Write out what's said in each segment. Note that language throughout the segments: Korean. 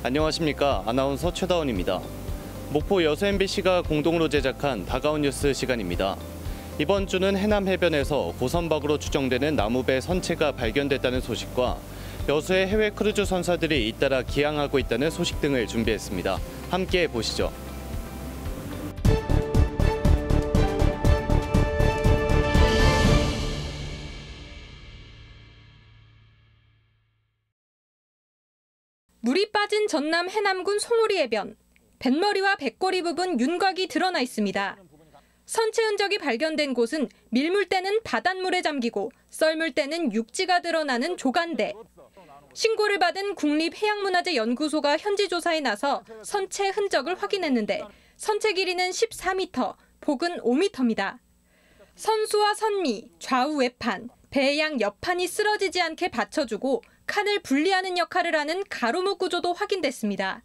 안녕하십니까. 아나운서 최다원입니다. 목포 여수 MBC가 공동으로 제작한 다가온 뉴스 시간입니다. 이번 주는 해남 해변에서 고선박으로 추정되는 나무배 선체가 발견됐다는 소식과 여수의 해외 크루즈 선사들이 잇따라 기항하고 있다는 소식 등을 준비했습니다. 함께 보시죠. 물이 빠진 전남 해남군 송우리 해변. 뱃머리와 배꼬리 부분 윤곽이 드러나 있습니다. 선체 흔적이 발견된 곳은 밀물 때는 바닷물에 잠기고 썰물 때는 육지가 드러나는 조간대. 신고를 받은 국립해양문화재연구소가 현지 조사에 나서 선체 흔적을 확인했는데 선체 길이는 14m, 폭은 5m입니다. 선수와 선미, 좌우 외판, 배양 옆판이 쓰러지지 않게 받쳐주고 칸을 분리하는 역할을 하는 가로목 구조도 확인됐습니다.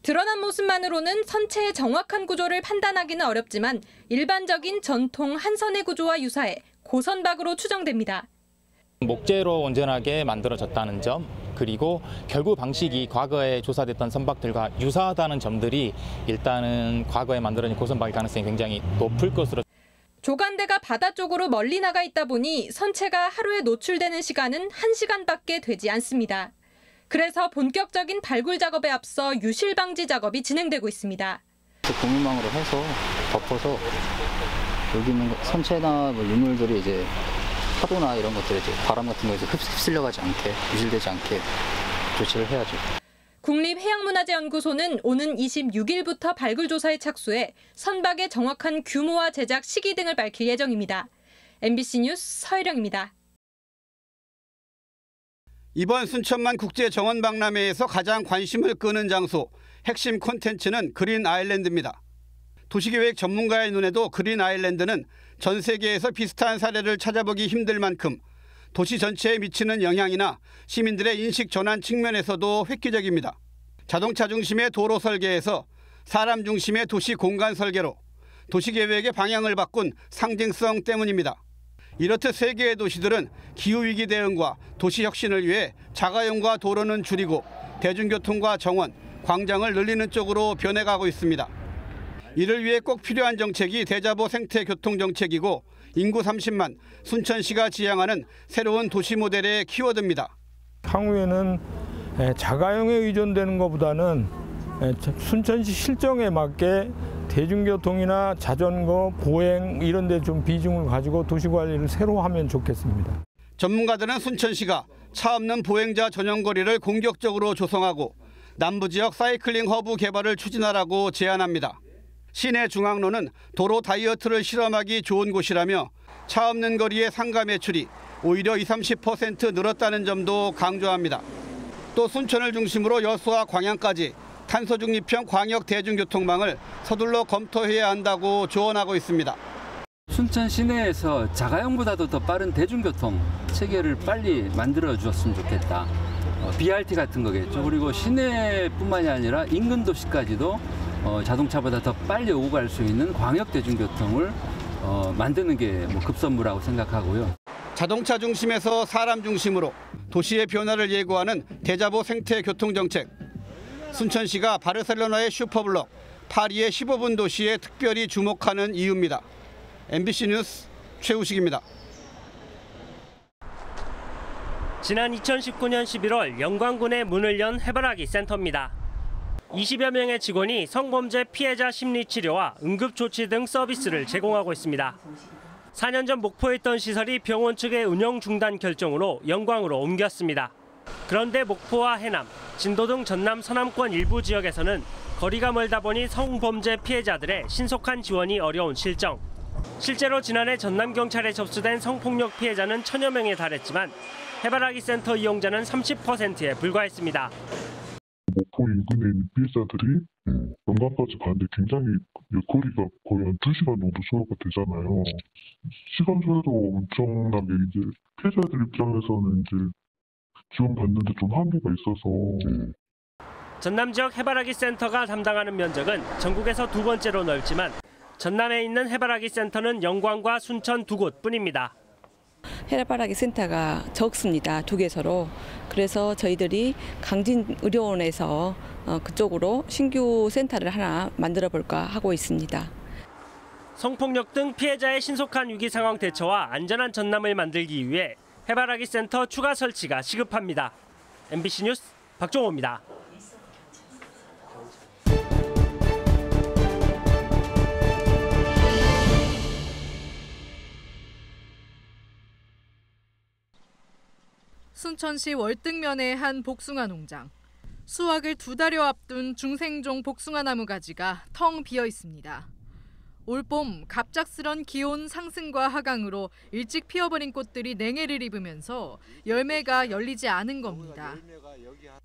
드러난 모습만으로는 선체의 정확한 구조를 판단하기는 어렵지만 일반적인 전통 한선의 구조와 유사해 고선박으로 추정됩니다. 목재로 온전하게 만들어졌다는 점, 그리고 결구 방식이 과거에 조사됐던 선박들과 유사하다는 점들이 일단은 과거에 만들어진 고선박일 가능성이 굉장히 높을 것으로. 조간대가 바다 쪽으로 멀리 나가 있다 보니 선체가 하루에 노출되는 시간은 1시간밖에 되지 않습니다. 그래서 본격적인 발굴 작업에 앞서 유실 방지 작업이 진행되고 있습니다. 고무망으로 해서 덮어서 여기 있는 선체나 유물들이 이제 파도나 이런 것들이 이제 바람 같은 거에서 휩쓸려가지 않게, 유실되지 않게 조치를 해야죠. 국립해양문화재연구소는 오는 26일부터 발굴 조사에 착수해 선박의 정확한 규모와 제작 시기 등을 밝힐 예정입니다. MBC 뉴스 서혜령입니다. 이번 순천만 국제정원박람회에서 가장 관심을 끄는 장소, 핵심 콘텐츠는 그린 아일랜드입니다. 도시계획 전문가의 눈에도 그린 아일랜드는 전 세계에서 비슷한 사례를 찾아보기 힘들 만큼 도시 전체에 미치는 영향이나 시민들의 인식 전환 측면에서도 획기적입니다. 자동차 중심의 도로 설계에서 사람 중심의 도시 공간 설계로 도시계획의 방향을 바꾼 상징성 때문입니다. 이렇듯 세계의 도시들은 기후위기 대응과 도시혁신을 위해 자가용과 도로는 줄이고 대중교통과 정원, 광장을 늘리는 쪽으로 변해가고 있습니다. 이를 위해 꼭 필요한 정책이 대자보 생태교통정책이고 인구 30만 순천시가 지향하는 새로운 도시 모델의 키워드입니다. 향후에는 자가용에 의존되는 것보다는 순천시 실정에 맞게 대중교통이나 자전거, 보행 이런 데 좀 비중을 가지고 도시관리를 새로 하면 좋겠습니다. 전문가들은 순천시가 차 없는 보행자 전용 거리를 공격적으로 조성하고 남부지역 사이클링 허브 개발을 추진하라고 제안합니다. 시내 중앙로는 도로 다이어트를 실험하기 좋은 곳이라며 차 없는 거리의 상가 매출이 오히려 20-30% 늘었다는 점도 강조합니다. 또 순천을 중심으로 여수와 광양까지 탄소 중립형 광역 대중교통망을 서둘러 검토해야 한다고 조언하고 있습니다. 순천 시내에서 자가용보다도 더 빠른 대중교통 체계를 빨리 만들어 주었으면 좋겠다. BRT 같은 거겠죠. 그리고 시내뿐만이 아니라 인근 도시까지도 자동차보다 더 빨리 오고 갈 수 있는 광역 대중교통을 만드는 게 급선무라고 생각하고요. 자동차 중심에서 사람 중심으로 도시의 변화를 예고하는 대자보 생태교통정책. 순천시가 바르셀로나의 슈퍼블록, 파리의 15분 도시에 특별히 주목하는 이유입니다. MBC 뉴스 최우식입니다. 지난 2019년 11월 영광군에 문을 연 해바라기 센터입니다. 20여 명의 직원이 성범죄 피해자 심리치료와 응급조치 등 서비스를 제공하고 있습니다. 4년 전 목포에 있던 시설이 병원 측의 운영 중단 결정으로 영광으로 옮겼습니다. 그런데 목포와 해남, 진도 등 전남 서남권 일부 지역에서는 거리가 멀다 보니 성범죄 피해자들의 신속한 지원이 어려운 실정. 실제로 지난해 전남경찰에 접수된 성폭력 피해자는 1000여 명에 달했지만 해바라기 센터 이용자는 30%에 불과했습니다. 목포 인근에 있는 피해자들이 영광까지 가는데 굉장히 거리가 거의 한 2시간 정도 소요가 되잖아요. 시간 소요도 엄청나게 이제 피해자들 입장에서는 이제 지원받는데 좀 한계가 있어서. 전남 지역 해바라기 센터가 담당하는 면적은 전국에서 두 번째로 넓지만 전남에 있는 해바라기 센터는 영광과 순천 두 곳뿐입니다. 해바라기 센터가 적습니다. 두 개서로. 그래서 저희들이 강진의료원에서 그쪽으로 신규 센터를 하나 만들어 볼까 하고 있습니다. 성폭력 등 피해자의 신속한 위기 상황 대처와 안전한 전남을 만들기 위해 해바라기 센터 추가 설치가 시급합니다. MBC 뉴스 박종호입니다. 순천시 월등면의 한 복숭아 농장. 수확을 2달여 앞둔 중생종 복숭아 나무 가지가 텅 비어 있습니다. 올봄 갑작스런 기온 상승과 하강으로 일찍 피어버린 꽃들이 냉해를 입으면서 열매가 열리지 않은 겁니다.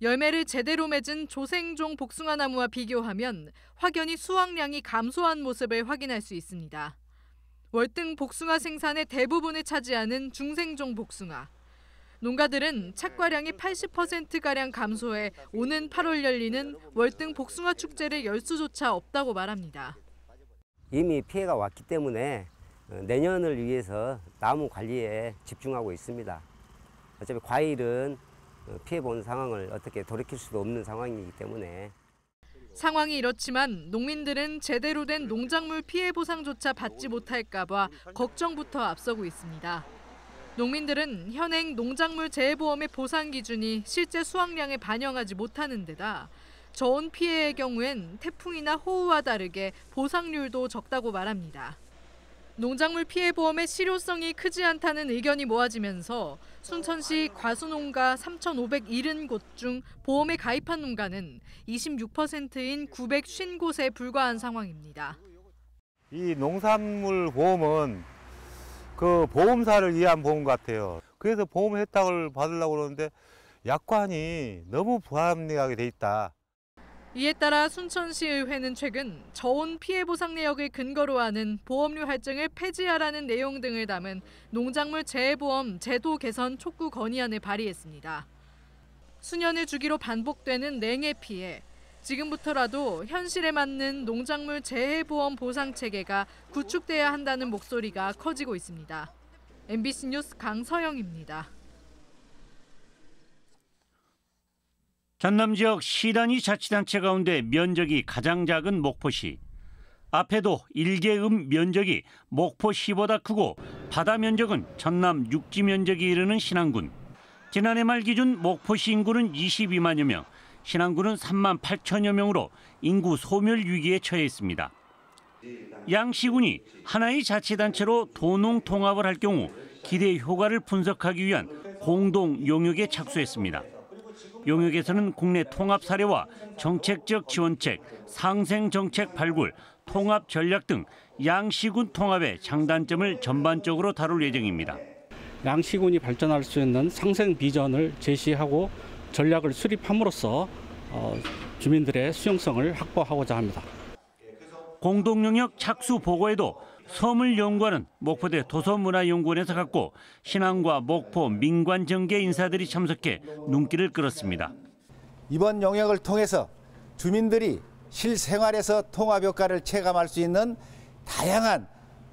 열매를 제대로 맺은 조생종 복숭아 나무와 비교하면 확연히 수확량이 감소한 모습을 확인할 수 있습니다. 월등 복숭아 생산의 대부분을 차지하는 중생종 복숭아. 농가들은 착과량이 80%가량 감소해 오는 8월 열리는 월등 복숭아 축제를 열 수조차 없다고 말합니다. 이미 피해가 왔기 때문에 내년을 위해서 나무 관리에 집중하고 있습니다. 어차피 과일은 피해본 상황을 어떻게 돌이킬 수도 없는 상황이기 때문에. 상황이 이렇지만 농민들은 제대로 된 농작물 피해 보상조차 받지 못할까 봐 걱정부터 앞서고 있습니다. 농민들은 현행 농작물 재해보험의 보상 기준이 실제 수확량에 반영하지 못하는 데다 저온 피해의 경우엔 태풍이나 호우와 다르게 보상률도 적다고 말합니다. 농작물 피해 보험의 실효성이 크지 않다는 의견이 모아지면서 순천시 과수농가 3,570곳 중 보험에 가입한 농가는 26%인 950곳에 불과한 상황입니다. 이 농산물 보험은 그 보험사를 위한 보험 같아요. 그래서 보험 혜택을 받으려고 그러는데 약관이 너무 불합리하게 돼 있다. 이에 따라 순천시의회는 최근 저온 피해 보상 내역을 근거로 하는 보험료 할증을 폐지하라는 내용 등을 담은 농작물 재해보험 제도 개선 촉구 건의안을 발의했습니다. 수년을 주기로 반복되는 냉해 피해. 지금부터라도 현실에 맞는 농작물 재해보험 보상 체계가 구축돼야 한다는 목소리가 커지고 있습니다. MBC 뉴스 강서영입니다. 전남 지역 시단위 자치단체 가운데 면적이 가장 작은 목포시. 앞에도 일개읍 면적이 목포시보다 크고 바다 면적은 전남 육지 면적이 이르는 신안군. 지난해 말 기준 목포시 인구는 22만여 명. 신안군은 3만 8천여 명으로 인구 소멸 위기에 처해 있습니다. 양 시군이 하나의 자치단체로 도농 통합을 할 경우 기대 효과를 분석하기 위한 공동 용역에 착수했습니다. 용역에서는 국내 통합 사례와 정책적 지원책, 상생 정책 발굴, 통합 전략 등 양시군 통합의 장단점을 전반적으로 다룰 예정입니다. 양시군이 발전할 수 있는 상생 비전을 제시하고 전략을 수립함으로써 주민들의 수용성을 확보하고자 합니다. 공동용역 착수 보고에도 섬을 연구하는 목포대 도서문화연구원에서 갖고 신안과 목포 민관정계 인사들이 참석해 눈길을 끌었습니다. 이번 용역을 통해서 주민들이 실생활에서 통합 효과를 체감할 수 있는 다양한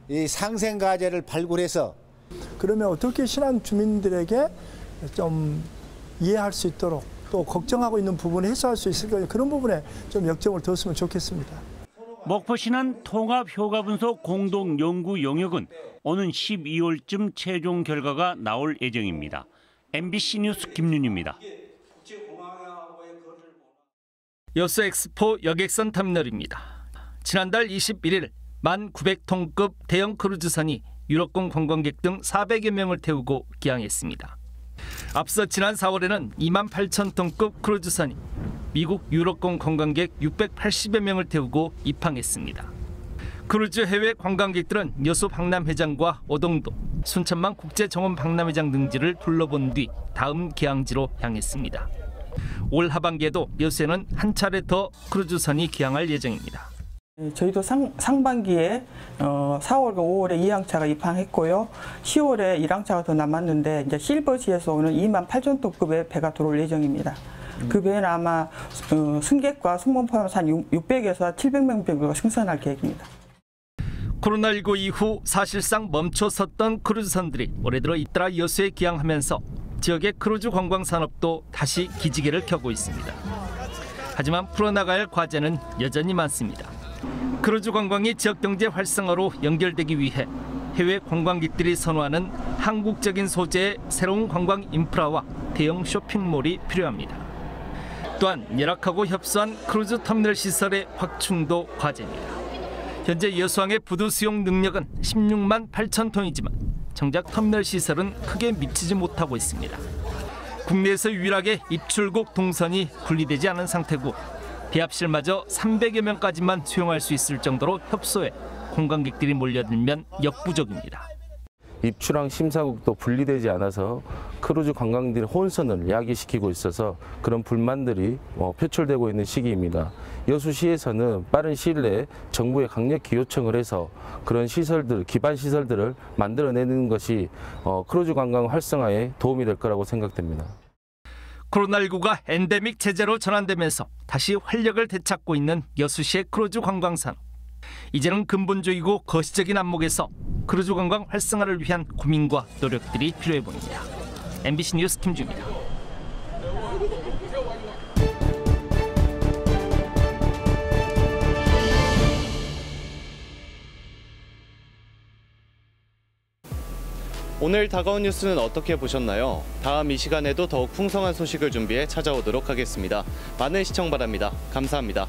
이 상생 과제를 발굴해서 그러면 어떻게 신안 주민들에게 좀 이해할 수 있도록 또 걱정하고 있는 부분을 해소할 수 있을까 그런 부분에 좀 역점을 뒀으면 좋겠습니다. 목포 신안 통합 효과 분석 공동 연구 용역은 오는 12월쯤 최종 결과가 나올 예정입니다. MBC 뉴스 김윤입니다. 여수 엑스포 여객선 터미널입니다. 지난달 21일 1,900톤급 대형 크루즈선이 유럽권 관광객 등 400여 명을 태우고 기항했습니다. 앞서 지난 4월에는 28,000톤급 크루즈선이 미국 유럽권 관광객 680여 명을 태우고 입항했습니다. 크루즈 해외 관광객들은 여수 박람회장과 오동도, 순천만 국제정원 박람회장 등지를 둘러본 뒤 다음 기항지로 향했습니다. 올 하반기에도 여수에는 한 차례 더 크루즈선이 기항할 예정입니다. 저희도 상반기에 4월과 5월에 2항차가 입항했고요. 10월에 1항차가 더 남았는데 이제 실버시에서 오는 28,000톤급의 배가 들어올 예정입니다. 그 배는 아마 승객과 승무원 포함해서 한 600에서 700명 정도가 승선할 계획입니다. 코로나19 이후 사실상 멈춰섰던 크루즈선들이 올해 들어 잇따라 여수에 기항하면서 지역의 크루즈 관광 산업도 다시 기지개를 켜고 있습니다. 하지만 풀어나가야 할 과제는 여전히 많습니다. 크루즈 관광이 지역 경제 활성화로 연결되기 위해 해외 관광객들이 선호하는 한국적인 소재의 새로운 관광 인프라와 대형 쇼핑몰이 필요합니다. 또한 열악하고 협소한 크루즈 터미널 시설의 확충도 과제입니다. 현재 여수항의 부두 수용 능력은 16만 8천 톤이지만 정작 터미널 시설은 크게 미치지 못하고 있습니다. 국내에서 유일하게 입출국 동선이 분리되지 않은 상태고 배합실마저 300여 명까지만 수용할 수 있을 정도로 협소해 관광객들이 몰려들면 역부족입니다. 입출항 심사국도 분리되지 않아서 크루즈 관광객들의 혼선을 야기시키고 있어서 그런 불만들이 표출되고 있는 시기입니다. 여수시에서는 빠른 시일 내에 정부에 강력히 요청을 해서 그런 시설들, 기반 시설들을 만들어내는 것이 크루즈 관광 활성화에 도움이 될 거라고 생각됩니다. 코로나19가 엔데믹 체제로 전환되면서 다시 활력을 되찾고 있는 여수시의 크루즈 관광 산업. 이제는 근본적이고 거시적인 안목에서 크루즈 관광 활성화를 위한 고민과 노력들이 필요해 보입니다. MBC 뉴스 김주입니다. 오늘 다가온 뉴스는 어떻게 보셨나요? 다음 이 시간에도 더욱 풍성한 소식을 준비해 찾아오도록 하겠습니다. 많은 시청 바랍니다. 감사합니다.